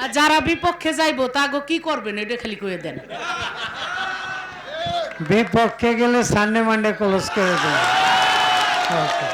আর যারা বিপক্ষে যাইবো তাগো কি করবেন এটা খালি কয়ে দেন। বিপক্ষে গেলে সানডে মানডে ক্লোজ করে দেন। ওকে।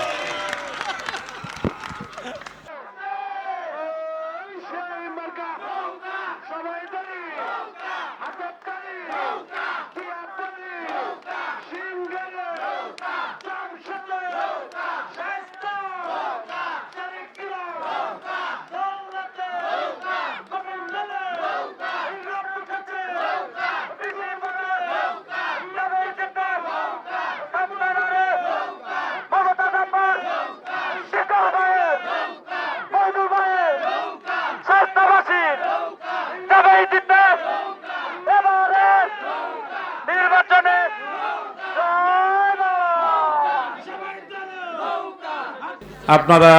আপনারা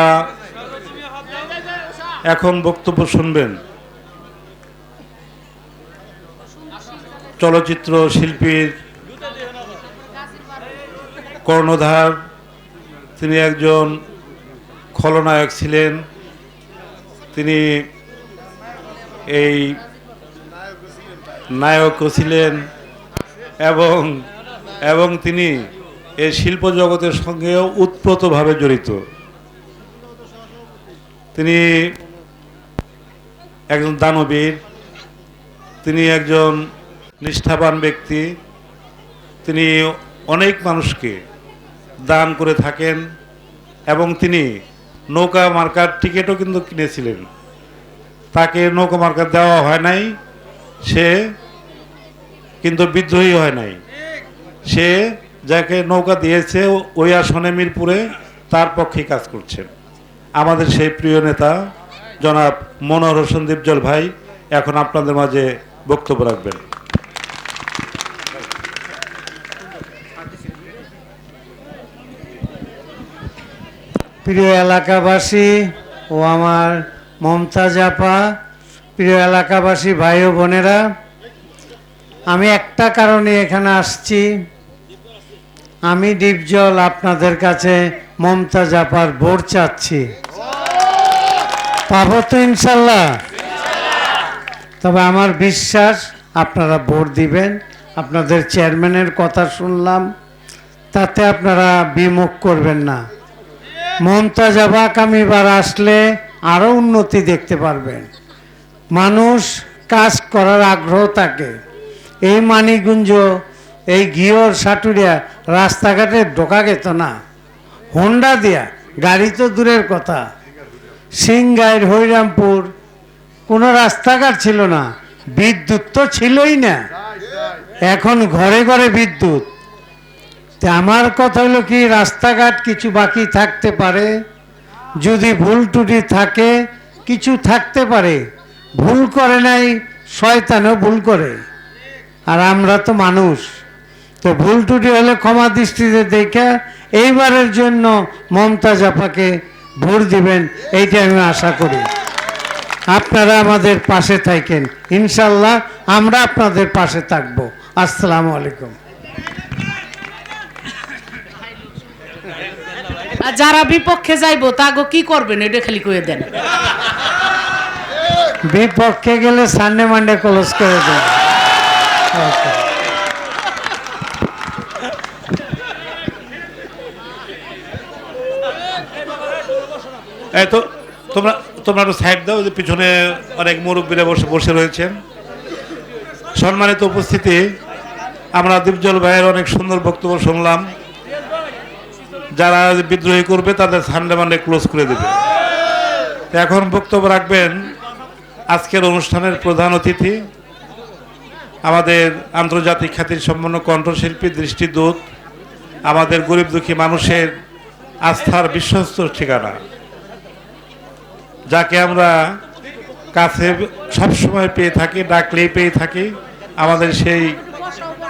এখন বক্তব্য শুনবেন চলচ্চিত্র শিল্পীর কর্ণধার। তিনি একজন খলনায়ক ছিলেন, তিনি এই নায়কও ছিলেন এবং এবং তিনি এই শিল্প জগতের সঙ্গেও ওতপ্রোতভাবে জড়িত। তিনি একজন দানবীর, তিনি একজন নিষ্ঠাবান ব্যক্তি, তিনি অনেক মানুষকে দান করে থাকেন এবং তিনি নৌকা মার্কার টিকিটও কিন্তু কিনেছিলেন। তাকে নৌকা মার্কা দেওয়া হয় নাই, সে কিন্তু বিদ্রোহী হয় নাই। সে যাকে নৌকা দিয়েছে ওই আসনে মিরপুরে তার পক্ষে কাজ করছেন। আমাদের সেই প্রিয় নেতা জনাব মনোহর হোসেন দীপজল ভাই এখন আপনাদের মাঝে বক্তব্য রাখবেন। প্রিয় এলাকাবাসী ও আমার মমতাজ আপা, প্রিয় এলাকাবাসী ভাই ও বোনেরা, আমি একটা কারণে এখানে আসছি। আমি দীপজল আপনাদের কাছে মমতাজ আপার ভোট চাচ্ছি। পাবো তো ইনশাল্লাহ? তবে আমার বিশ্বাস আপনারা ভোট দিবেন। আপনাদের চেয়ারম্যানের কথা শুনলাম, তাতে আপনারা বিমুখ করবেন না। মমতাজ আপা আগামীবার আসলে আরও উন্নতি দেখতে পারবেন। মানুষ কাজ করার আগ্রহ থাকে। এই মানিকগঞ্জ, এই ঘিওর সাটুরিয়া রাস্তাঘাটে ঢোকা গেত না হোন্ডা দিয়া, গাড়ি তো দূরের কথা। সিংগাইর, হরিরামপুর কোনো রাস্তাঘাট ছিল না, বিদ্যুৎ তো ছিলই না। এখন ঘরে ঘরে বিদ্যুৎ। তা আমার কথা হলো কি, রাস্তাঘাট কিছু বাকি থাকতে পারে, যদি ভুল ত্রুটি থাকে কিছু থাকতে পারে। ভুল করে নাই, শয়তানও ভুল করে, আর আমরা তো মানুষ। তো ভুল ত্রুটি হলে ক্ষমা দৃষ্টিতে দেখে এইবারের জন্য মমতাজ আপাকে ভোট দিবেন, এইটা আমি আশা করি। আপনারা আমাদের পাশে থাকেন, ইনশাল্লাহ আমরা আপনাদের পাশে থাকব। আসসালামু আলাইকুম। আর যারা বিপক্ষে যাইবো তাগো কি করবেন এটা খালি কয়ে দেন। বিপক্ষে গেলে সানডে মানডে ক্লোজ করে দেন। ওকে। এই তো তোমরা তোমরা একটু সাইড দাও, যে পিছনে অনেক মুরব্বীরা বসে বসে রয়েছেন। সম্মানিত উপস্থিতি, আমরা দীপজল ভাইয়ের অনেক সুন্দর বক্তব্য শুনলাম। যারা বিদ্রোহী করবে তাদের সানডে মানডে ক্লোজ করে দেবে। এখন বক্তব্য রাখবেন আজকের অনুষ্ঠানের প্রধান অতিথি, আমাদের আন্তর্জাতিক খ্যাতির সম্পন্ন কণ্ঠশিল্পী, দৃষ্টিদূত, আমাদের গরিব দুঃখী মানুষের আস্থার বিশ্বস্ত ঠিকানা, যাকে আমরা কাছে সবসময় পেয়ে থাকি, ডাকলেই পেয়ে থাকি,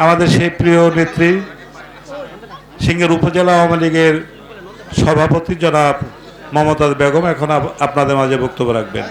আমাদের সেই প্রিয় নেত্রী, সিংহের উপজেলা আওয়ামী লীগের সভাপতি জনাব মমতাজ বেগম এখন আপনাদের মাঝে বক্তব্য রাখবেন।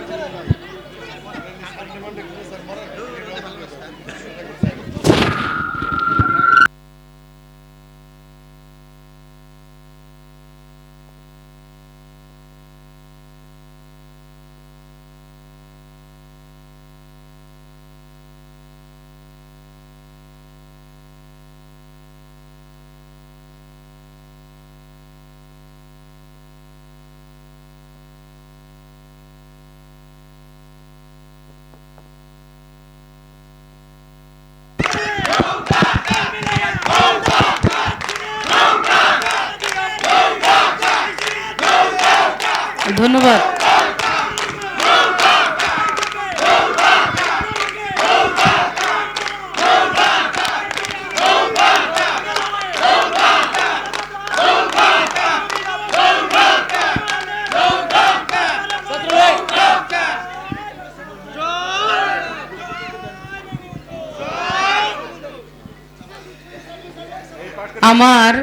আমার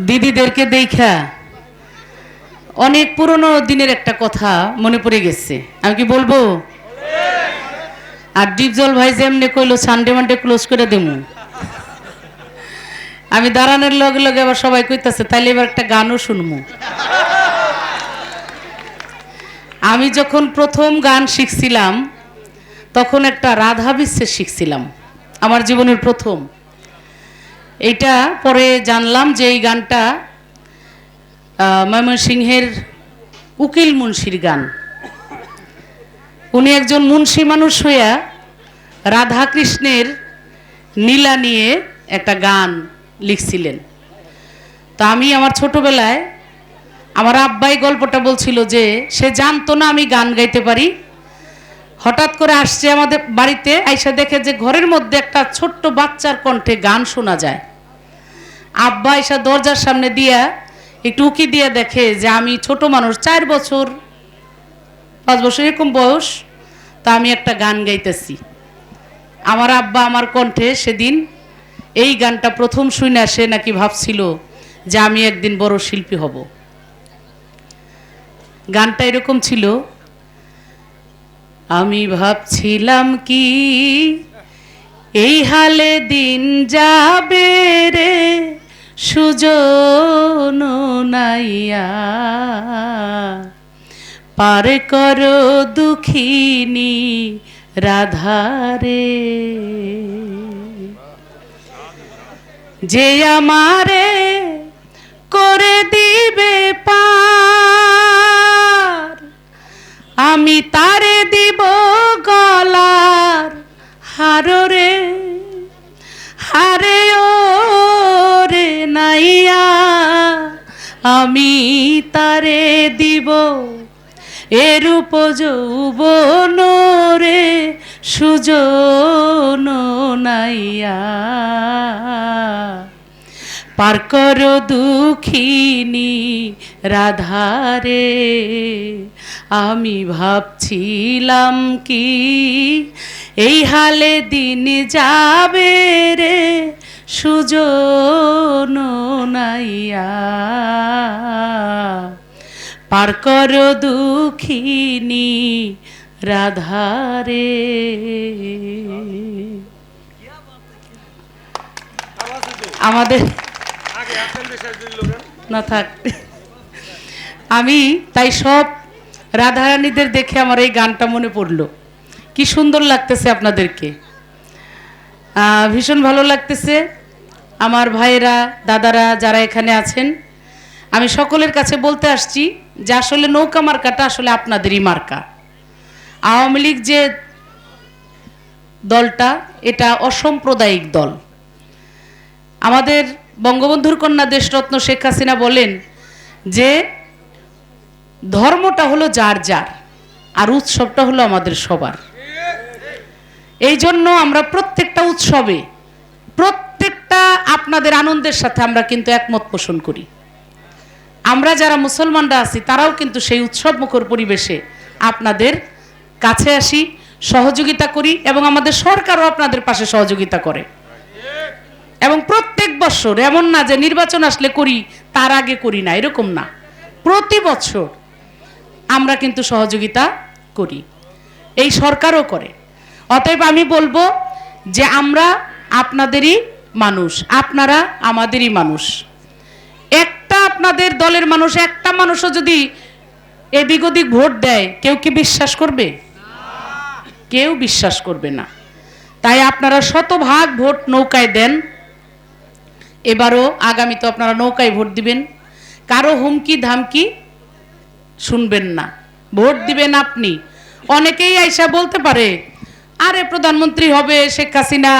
দিদিদেরকে দেখা অনেক পুরনো দিনের একটা কথা মনে পড়ে গেছে। আমি কি বলবো? আর ডিপজল ভাই যেমনি কইলো সানডে মানডে ক্লোজ করে দেবো, আমি দাঁড়ানোর লগে লগে আবার সবাই কইতাছে তাইলে এবার একটা গানও শুনবো। আমি যখন প্রথম গান শিখছিলাম তখন একটা রাধা বিশ্বের শিখছিলাম, আমার জীবনের প্রথম। এইটা পরে জানলাম যে এই গানটা ময়মনসিংহের উকিল মুন্সির গান। উনি একজন মুন্সি মানুষ হইয়া রাধা কৃষ্ণের নীলা নিয়ে একটা গান লিখছিলেন। তা আমি আমার ছোটবেলায় আমার আব্বাই গল্পটা বলছিল যে সে জানতো না আমি গান গাইতে পারি। হঠাৎ করে আসছে আমাদের বাড়িতে, আইসা দেখে যে ঘরের মধ্যে একটা ছোট্ট বাচ্চার কণ্ঠে গান শোনা যায়। আব্বা আইসা দরজার সামনে দিয়া একটু উকি দিয়ে দেখে যে আমি ছোট মানুষ, 4 বছর 5 বছর এরকম বয়স, তা আমি একটা গান গাইতেছি। আমার আব্বা আমার কণ্ঠে সেদিন এই গানটা প্রথম শুনে সে নাকি ভাবছিল যে আমি একদিন বড় শিল্পী হব। গানটা এরকম ছিল, আমি ভাবছিলাম কি এই হালে দিন যাবে রে সুজন নাইয়া, পার করো দুঃখিনী রাধারে, যে আমারে করে দিবে পার, আমি তারে দিব গলার হাররে, হারে ও রে নাইয়া, আমি তারে দিব এরূপ যৌবন রে সুজন নাইয়া, পার করো দুঃখিনী রাধারে, আমি ভাবছিলাম কি এই হালে দিন যাবে রে সুজন নাইয়া, পার করো দুঃখিনী রাধারে। আমাদের না থাক, আমি তাই সব রাধারানীদের দেখে আমার এই গানটা মনে পড়লো। কি সুন্দর লাগতেছে আপনাদেরকে, ভীষণ ভালো লাগতেছে। আমার ভাইয়েরা দাদারা যারা এখানে আছেন, আমি সকলের কাছে বলতে আসছি যে আসলে নৌকা মার্কাটা আসলে আপনাদেরই মার্কা। আওয়ামী লীগ যে দলটা, এটা অসাম্প্রদায়িক দল। আমাদের বঙ্গবন্ধুর কন্যা দেশরত্ন শেখ হাসিনা বলেন যে ধর্মটা হলো যার যার, আর উৎসবটা হলো আমাদের সবার। এই জন্য আমরা প্রত্যেকটা উৎসবে, প্রত্যেকটা আপনাদের আনন্দের সাথে আমরা কিন্তু একমত পোষণ করি। আমরা যারা মুসলমানরা আছি তারাও কিন্তু সেই উৎসব মুখর পরিবেশে আপনাদের কাছে আসি, সহযোগিতা করি, এবং আমাদের সরকারও আপনাদের পাশে সহযোগিতা করে। এবং প্রত্যেক বছর এমন না যে নির্বাচন আসলে করি তার আগে করি না, এরকম না, প্রতি বছর আমরা কিন্তু সহযোগিতা করি, এই সরকারও করে। অতএব আমি বলবো যে আমরা আপনাদেরই মানুষ, আপনারা আমাদেরই মানুষ। একটা আপনাদের দলের মানুষ, একটা মানুষও যদি এদিক ওদিক ভোট দেয়, কেউ কি বিশ্বাস করবে? কেউ বিশ্বাস করবে না। তাই আপনারা শতভাগ ভোট নৌকায় দেন। এবারও আগামী তো আপনারা নৌকায় ভোট দিবেন, কারো হুমকি ধামকি শুনবেন না, ভোট দিবেন আপনি। অনেকেই আইসা বলতে পারে আরে প্রধানমন্ত্রী হবে শেখ হাসিনা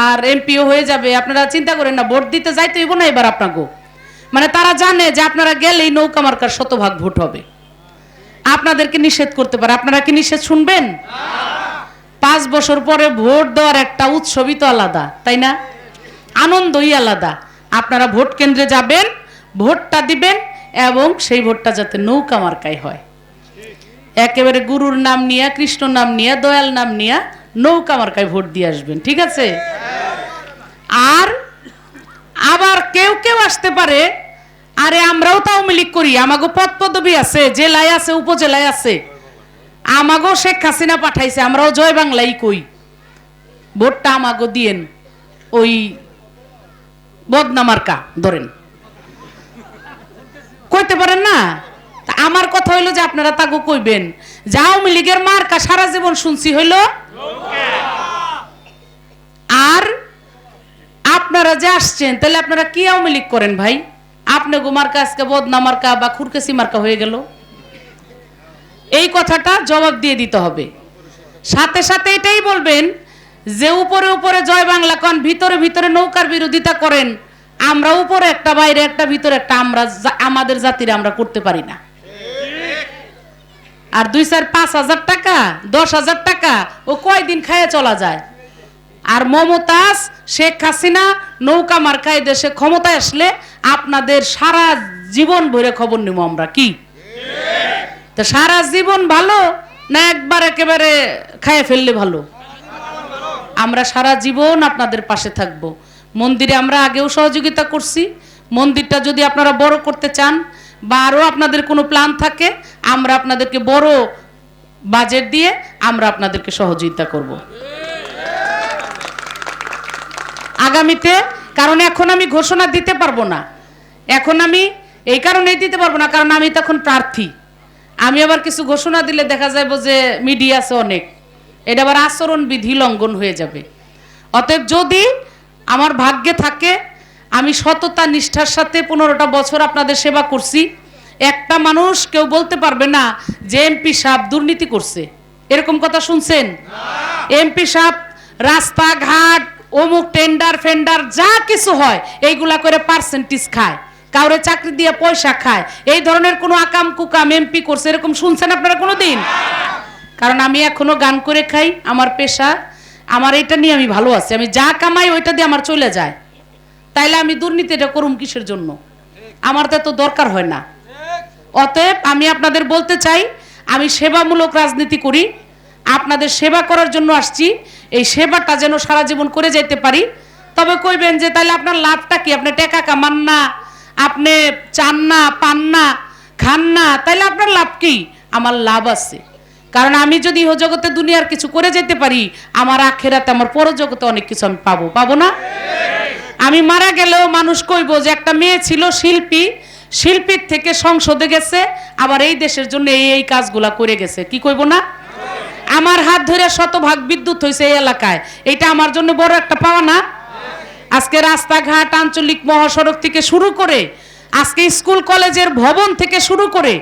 আর এমপিও হয়ে যাবে, আপনারা চিন্তা করেন না, ভোট দিতে যাইতে হইব না এবার আপনাকে। মানে তারা জানে যে আপনারা গেলেই নৌকা মার্কার শতভাগ ভোট হবে, আপনাদেরকে নিষেধ করতে পারে। আপনারা কি নিষেধ শুনবেন? 5 বছর পরে ভোট দেওয়ার একটা উৎসবই তো আলাদা, তাই না? আনন্দই আলাদা। আপনারা ভোট কেন্দ্রে যাবেন, ভোটটা দিবেন, এবং সেই ভোটটা যাতে নৌকা মার্কায় হয়। একেবারে গুরুর নাম নিয়ে, কৃষ্ণ নাম নিয়ে, দয়াল নাম নিয়ে নৌকা মার্কায় ভোট দিয়ে আসবেন, ঠিক আছে? আর আবার কেউ কেউ আসতে পারে, আরে আমরাও তো আওয়ামী লীগ করি, আমাগো পদ পদবি আছে, জেলায় আছে, উপজেলায় আছে, আমাগো শেখ হাসিনা পাঠাইছে, আমরাও জয় বাংলাই কই, ভোটটা আমাগো দিয়েন, ওই বদনামার্কা ধরেন, কইতে পারেন না? তা আমার কথা হইলো যে আপনারা তাগো কইবেন যে আওয়ামী লীগের মার্কা সারা জীবন শুনছি হইলো, আর আপনারা যে আসছেন তাহলে আপনারা কি আওয়ামী লীগ করেন ভাই? আপনি গো মার্কা আজকে বদনা মার্কা বা খুরকেসি মার্কা হয়ে গেল। এই কথাটা জবাব দিয়ে দিতে হবে। সাথে সাথে এটাই বলবেন যে উপরে উপরে জয় বাংলা কন, ভিতরে ভিতরে নৌকার বিরোধিতা করেন, আমরা উপরে একটা বাইরে একটা ভিতরে একটা, আমরা আমাদের জাতির আমরা করতে পারি না। আর 2-4-5 হাজার টাকা 10,000 টাকা ও কয়দিন খাইয়ে চলা যায়। আর মমতাজ শেখ হাসিনা নৌকা মার্কায় দেশে ক্ষমতায় আসলে আপনাদের সারা জীবন ভরে খবর নিব আমরা, কি তো সারা জীবন ভালো না একবার একেবারে খাইয়ে ফেললে ভালো? আমরা সারা জীবন আপনাদের পাশে থাকব। মন্দিরে আমরা আগেও সহযোগিতা করছি, মন্দিরটা যদি আপনারা বড় করতে চান বা আরও আপনাদের কোনো প্ল্যান থাকে, আমরা আপনাদেরকে বড় বাজেট দিয়ে আমরা আপনাদেরকে সহযোগিতা করব আগামীতে। কারণ এখন আমি ঘোষণা দিতে পারবো না, এখন আমি এই কারণেই দিতে পারবো না কারণ আমি তখন প্রার্থী। আমি আবার কিছু ঘোষণা দিলে দেখা যাবে যে মিডিয়া আছে অনেক, এটা আবার আচরণবিধি লঙ্ঘন হয়ে যাবে। অতএব যদি আমার ভাগ্যে থাকে, আমি সততা নিষ্ঠার সাথে 15টা বছর আপনাদের সেবা করছি, একটা মানুষ কেউ বলতে পারবে না যে এমপি সাহেব দুর্নীতি করছে। এরকম কথা শুনছেন? এমপি সাহেব রাস্তাঘাট অমুক টেন্ডার ফেন্ডার যা কিছু হয় এইগুলা করে পার্সেন্টেজ খায়, কাউরে চাকরি দিয়ে পয়সা খায়, এই ধরনের কোনো আকাম কুকাম এমপি করছে এরকম শুনছেন আপনারা কোনোদিন? কারণ আমি এখনো গান করে খাই, আমার পেশা, আমার এটা নিয়ে আমি ভালো আছি, আমি যা কামাই ওইটা দিয়ে আমার চলে যায়, তাইলে আমি দুর্নীতিটা করুম কিসের জন্য? আমার তো এত দরকার হয় না। অতএব আমি আপনাদের বলতে চাই, আমি সেবামূলক রাজনীতি করি, আপনাদের সেবা করার জন্য আসছি, এই সেবাটা যেন সারা জীবন করে যেতে পারি। তবে কইবেন যে তাহলে আপনার লাভটা কি? আপনি টাকা কামান না, আপনি চান না, পান না, খান না, তাহলে আপনার লাভ কি? আমার লাভ আছে, কারণ আমি যদি ইহ জগতে দুনিয়ার কিছু করে যেতে পারি, আমার আখেরাতে আমার পরজগতে অনেক কিছু আমি পাবো, পাবো না? আমি মারা গেলেও মানুষ কইব যে একটা মেয়ে ছিল শিল্পী, শিল্পীর থেকে সংসদে গেছে, আবার এই দেশের জন্য এই এই কাজগুলা করে গেছে, কি কইব না? আমার হাত ধরে শতভাগ বিদ্যুৎ হয়েছে এই এলাকায়, এটা আমার জন্য বড় একটা পাওয়া না? আজকে রাস্তাঘাট, আঞ্চলিক মহাসড়ক থেকে শুরু করে আজকে স্কুল কলেজের ভবন থেকে শুরু করে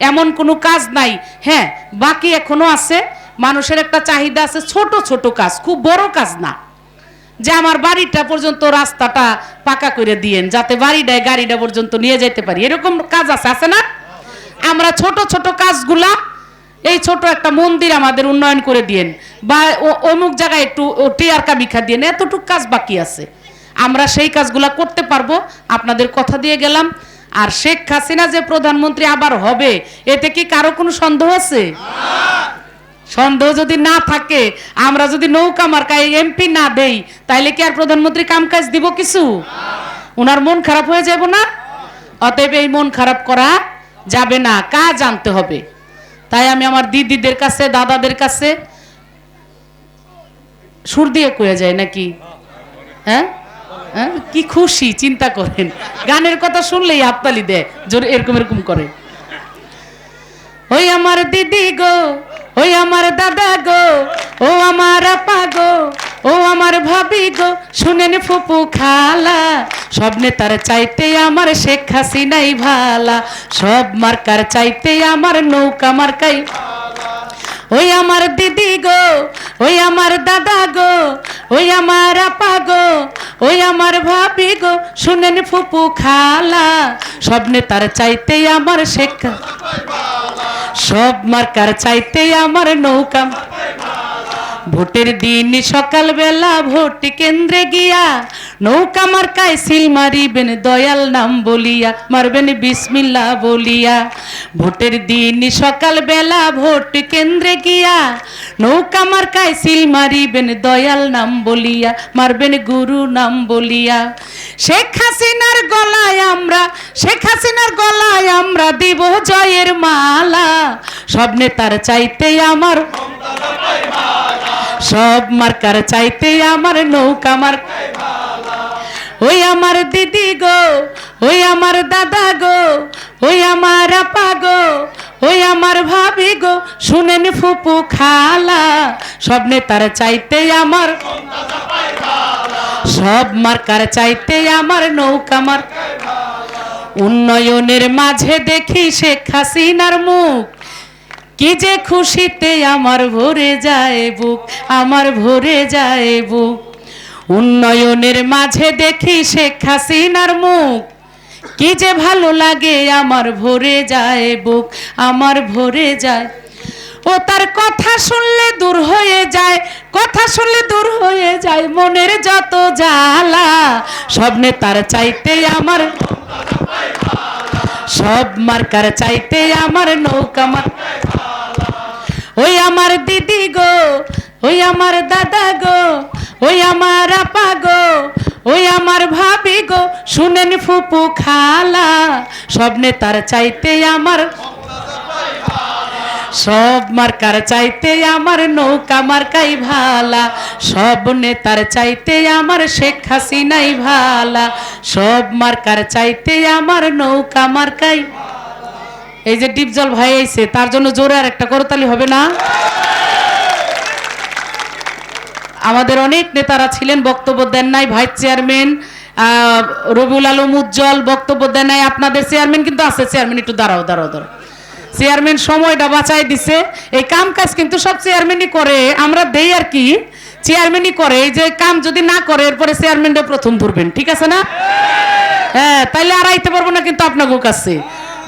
এমন কোনো কাজ নাই। হ্যাঁ, বাকি এখনো আছে, মানুষের একটা চাহিদা আছে ছোট ছোট কাজ, খুব বড় কাজ না, যে আমার বাড়িটা পর্যন্ত রাস্তাটা পাকা করে দিয়েন যাতে বাড়িটায় গাড়িটা পর্যন্ত নিয়ে যেতে পারি, এরকম কাজ আছে, আছে না? আমরা ছোট ছোট কাজগুলা, এই ছোট একটা মন্দির আমাদের উন্নয়ন করে দিয়েন, বা অমুক জায়গায় একটু টিয়ার কাবিখা দিয়েন, এতটুকু কাজ বাকি আছে, আমরা সেই কাজগুলা করতে পারবো, আপনাদের কথা দিয়ে গেলাম। আর শেখ হাসিনা যে প্রধানমন্ত্রী আবার হবে, এতে কি কারো কোনো সন্দেহ আছে? সন্দেহ যদি না থাকে, আমরা যদি নৌকা মার্কায় এমপি না দেই, তাইলে কি আর প্রধানমন্ত্রী কামকাজ দিব কিছু? ওনার মন খারাপ হয়ে যাব না? অতএব এই মন খারাপ করা যাবে না, কাজ আনতে হবে। তাই আমি আমার দিদিদের কাছে, দাদাদের কাছে সুর দিয়ে কয়ে যায় নাকি? হ্যাঁ, কি খুশি, চিন্তা করেন, গানের কথা শুনলেই হাততালি দেয়, জোরে এরকম এরকম করে। ওই আমার দিদি গো, ওই আমার দাদা গো, ও আমার আপা গো, ও আমার ভাবি গো, শুনেন ফুপু খালা, সব নেতার চাইতে আমার শেখ হাসিনাই ভালা, সব মার্কার চাইতে আমার নৌকা মার্কাই। ওই আমার দিদি গো, ওই আমার দাদা গো, ওই আমার আপা গো, ওই আমার ভাবি গো, শুনেন ফুপু খালা, সব নেতার চাইতে আমার শেখ, সব মার্কার চাইতে আমার নৌকা। ভোটের দিন সকালবেলা ভোট কেন্দ্রে গিয়া নৌকা মার্কায় সিল মারিবেন দয়াল নাম বলিয়া, মারবেন বিসমিল্লাহ বলিয়া। ভোটের দিন সকাল বেলা ভোট কেন্দ্রে গিয়া, নৌকা মার্কায় সিল মারিবেন দয়াল নাম বলিয়া, মারবেন গুরু নাম বলিয়া। শেখ হাসিনার গলায় আমরা, শেখ হাসিনার গলায় আমরা দিব জয়ের মালা। সব নেতার চাইতে আমার, সব মার্কার চাইতে আমার নৌকা মার্কা। ওই আমার দিদি গো, ওই আমার দাদা গো, ওই আমার আপা গো, ওই আমার ভাবি গো, শুনেন ফুপু খালা। সব নেতার চাইতে আমার, সব মার্কার চাইতে আমার নৌকা মার্কা। উন্নয়নের মাঝে দেখি শেখ হাসিনার মুখ, কি যে খুশিতে আমার ভরে যায় বুক, আমার ভরে যায় বুক। উন্নয়নের মাঝে দেখি শেখ হাসিনার মুখ, কি যে ভালো লাগে আমার ভরে যায় বুক, আমার ভরে যায়। ও তার কথা শুনলে দূর হয়ে যায়, কথা শুনলে দূর হয়ে যায় মনের যত জ্বালা। সব নেতার চাইতে আমার, সব মার্কার চাইতে আমার নৌকা মার্কা। ওই আমার দিদি গো, ওই আমার দাদা গো, ওই আমার আপা গো, ওই আমার ভাবি গো, শুনেন ফুপু খালা। সব নেতার চাইতে আমার, সব মার্কার চাইতে আমার নৌকা মার্কাই ভালা। সব নেতার চাইতে আমার শেখ হাসিনাই ভালা। সব মার্কার চাইতে আমার নৌকা মার্কাই। এই যে ডিপজল ভাই আইছে, তার জন্য জোরে আর একটা করতালি হবে না? আমাদের অনেক নেতারা ছিলেন, বক্তব্য দেন নাই। ভাইস চেয়ারম্যান রবিউল আলম উজ্জ্বল বক্তব্য দেন নাই। আপনাদের চেয়ারম্যান কিন্তু আছে, চেয়ারম্যান একটু দাঁড়াও দাঁড়াও দাঁড়াও। চেয়ারম্যান সময়টা বাঁচাই দিছে। এই কাম কাজ কিন্তু সব চেয়ারম্যানই করে, আমরা দেই আর কি, চেয়ারম্যানই করে। এই যে কাম যদি না করে এরপরে চেয়ারম্যানটা প্রথম ধরবেন, ঠিক আছে না? হ্যাঁ, তাইলে আর আইতে পারবো না কিন্তু আপনাদের কাছে।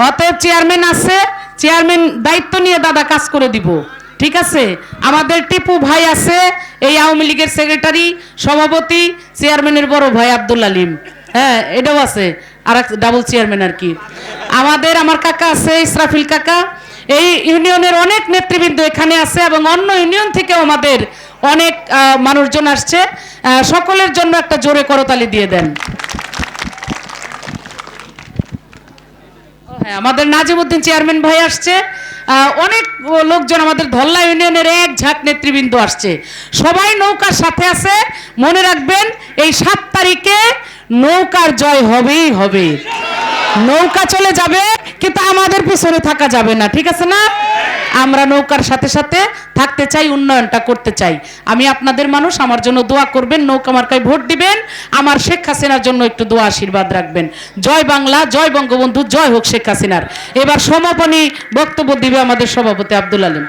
অতএব চেয়ারম্যান আছে, চেয়ারম্যান দায়িত্ব নিয়ে দাদা কাজ করে দিব, ঠিক আছে? আমাদের টিপু ভাই আছে, এই আওয়ামী লীগের সেক্রেটারি সভাপতি, চেয়ারম্যানের বড় ভাই আব্দুল আলিম, হ্যাঁ এটাও আছে, আর এক ডাবল চেয়ারম্যান আর কি। আমাদের আমার কাকা আছে ইসরাফিল কাকা। এই ইউনিয়নের অনেক নেতৃবৃন্দ এখানে আছে এবং অন্য ইউনিয়ন থেকেও আমাদের অনেক মানুষজন আসছে। সকলের জন্য একটা জোরে করতালি দিয়ে দেন। হ্যাঁ, আমাদের নাজিমউদ্দিন চেয়ারম্যান ভাই আসছে, অনেক লোকজন, আমাদের ধল্লা ইউনিয়নের এক ঝাঁক নেতৃবৃন্দ আসছে, সবাই নৌকার সাথে আছে। মনে রাখবেন এই 7 তারিখে নৌকার জয় হবেই হবে। নৌকা চলে যাবে কিন্তু আমাদের পিছনে থাকা যাবে না, ঠিক আছে না? আমরা নৌকার সাথে সাথে থাকতে চাই, উন্নয়নটা করতে চাই। আমি আপনাদের মানুষ, আমার জন্য দোয়া করবেন, নৌকা মার্কায় ভোট দিবেন, আমার শেখ হাসিনার জন্য একটু দোয়া আশীর্বাদ রাখবেন। জয় বাংলা, জয় বঙ্গবন্ধু, জয় হোক শেখ হাসিনার। এবার সমাপনী বক্তব্য দিবে আমাদের সভাপতি আব্দুল আলিম।